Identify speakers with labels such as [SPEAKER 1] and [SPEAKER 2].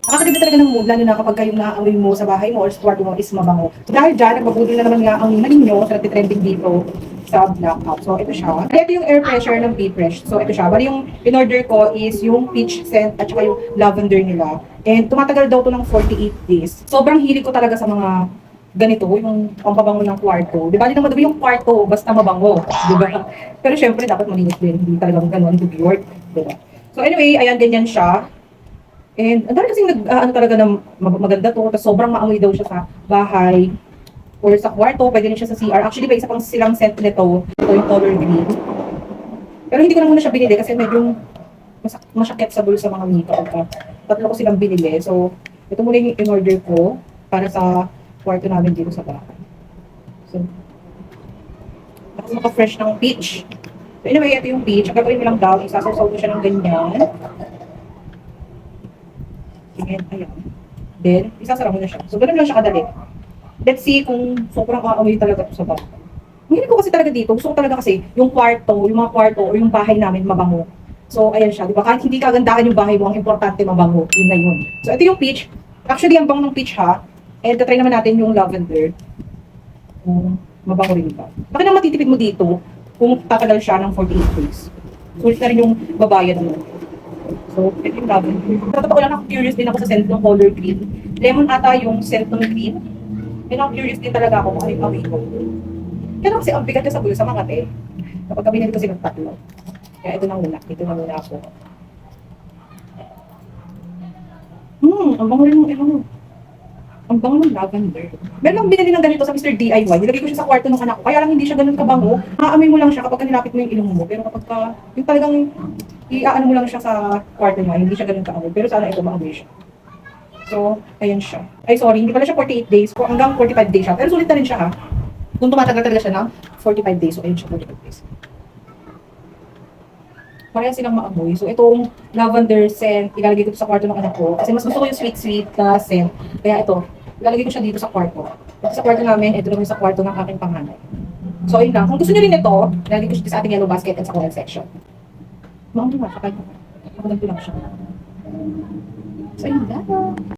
[SPEAKER 1] Nakakaganda talaga ng mood, lalo na kapag yung naaamoy mo sa bahay mo or sa kwarto mo is mabango. So dahil dyan, nagbabudol na naman nga ang maninyo sa nagtitrending dito sa Blackout. So ito siya. Ito yung air pressure ng P-Fresh. So ito siya. Bali yung in-order ko is yung peach scent at saka yung lavender nila. And tumatagal daw to ng 48 days. Sobrang hilig ko talaga sa mga ganito, yung pampabango ng kwarto. Di ba? Di naman yung kwarto, basta mabango. Di ba? Pero syempre, dapat malinis din. Hindi talagang ganun, to be work. Di ba? So anyway, ayan, ganyan siya. And ang dami kasing ano talaga na maganda to. Tapos sobrang maamoy daw siya sa bahay or sa kwarto. Pwede rin siya sa CR. Actually, may isa pang silang scent nito. Ito yung color green. Pero hindi ko na muna siya binili kasi medyo masyakit sa bulsa mga mito. Tatlo ko silang binili. So, ito muna yung in-order ko para sa kwarto namin dito sa bahay. So, naka-fresh ng peach. So, anyway, ito yung peach. Ang gagawin mo lang daw, isasaw-saw mo siya ng ganyan. Ayan. Then, isasara mo na siya. So, ganun lang siya kadali. Let's see kung sobrang aamoy talaga ito sa bahay. Hindi ko kasi talaga dito. Gusto ko talaga kasi yung kwarto, yung mga kwarto o yung bahay namin mabango. So, ayan siya. Diba? Kahit hindi kagandahan yung bahay mo, ang importante mabango. Yun na yun. So, ito yung peach. Actually, ang bango ng peach ha. And try naman natin yung lavender. Mabango rin ba? Bakit nang matitipid mo dito kung tatagal siya ng 48 days? Sulit na rin yung babayad mo. So, ito yung lavender. Sa totoo lang, curious din ako sa scent ng color green. Lemon ata yung scent ng green. And ako curious din talaga ako kung ano yung amoy ko. Kaya kasi ang bigat niya sa bulsa mga te. Kapag kabinili ko silang tatlo. Kaya ito na muna. Ito na muna ako. Ang bango rin yung ang bango ng lavender. Meron akong binili ng ganito sa Mr. DIY. Nilagay ko siya sa kwarto ng anak ko. Kaya lang hindi siya ganun kabango. Maaamoy mo lang siya kapag nilapit mo yung ilong mo. Pero kapag yung talagang iaano mo lang siya sa kwarto mo, hindi siya ganun kaamoy. Pero sana ito maamoy siya. So, ayan siya. Ay, sorry. Hindi pala siya 48 days. Hanggang 45 days siya. Pero sulit na rin siya ha. Kung tumatagal talaga siya ng 45 days. So, ayun siya, 45 days. Parehas silang maamoy. So, itong lavender scent, ilalagay ko sa kwarto ng anak ko. Kasi mas gusto ko yung sweet-sweet na scent. Kaya ito, ilalagay ko siya dito sa kwarto. Ito sa kwarto namin, ito naman sa kwarto ng aking panganay. So, ayun lang. Kung gusto nyo rin ito, ilalagay ko siya sa ating yellow basket at sa comment section. Maamoy nga, sakay ko. Ako lang siya. So, ayun lang.